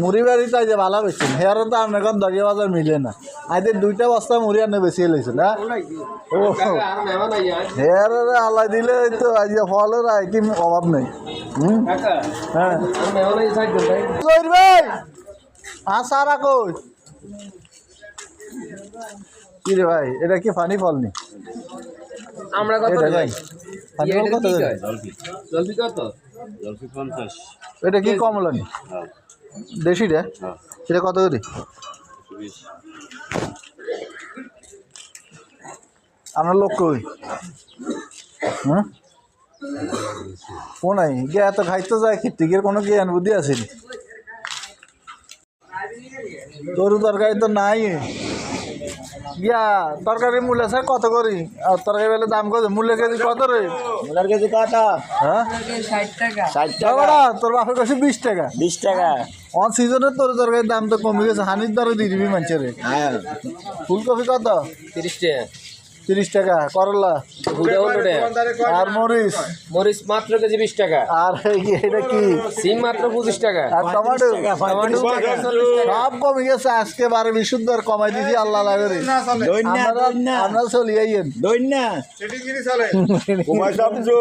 মুড়ি বাড়ি তাই যে ভালো বেছেন হেয়ারও তো আপনার এখন দরিয়া বাজার মিলে না আইতে 2টা বস্তা মুড়ি আনে বেশি লইছে না ও হেয়ার আল্লাহ দিলে তো আজ ফলের আইটেম অভাব নেই হ্যাঁ ভাই হ্যাঁ সারা কই কি রে ভাই এটা কি ফানি ফল নি আমরা কত ভাই ফানি ফল কত জলদি কত জলফি 50 এটা কি কমলা নি দেশি রে এটা কত করে 20 আপনার লোক কই হ্যাঁ কোন আই গে এত খাইতে যায় খিটিকের কোনো জ্ঞান বুদ্ধি আছে তোর তরকারি তো নাই গিয়া তরকারি মূল্য স্যার কত করি আর তরকারি বেলে দাম কত মূল্য কেজি কত রে মূলার কেজি কত? হ্যাঁ 60 টাকা। 60 টাকা টাকা। তোর বাপের কাছে 20 টাকা 20 টাকা। অন সিজনে তোর তরকারির দাম তো কমে গেছে হানির দরে দিয়ে দিবি মানুষের হ্যাঁ ফুলকপি কত 30 টাকা 30 টাকা করলা বুড়া 15 টাকা আর মরিচ মরিচ মাত্র কেজি 20 টাকা আর এটা কি সিম মাত্র 25 টাকা আর টমেটো টমেটো সব কমে গেছে আজকে বারে বিশুদ্ধ আর কমাই দিছি আল্লাহ লাগে আমরা চলি আইয়েন দইনা সেটি কি চলে কুমার সবজু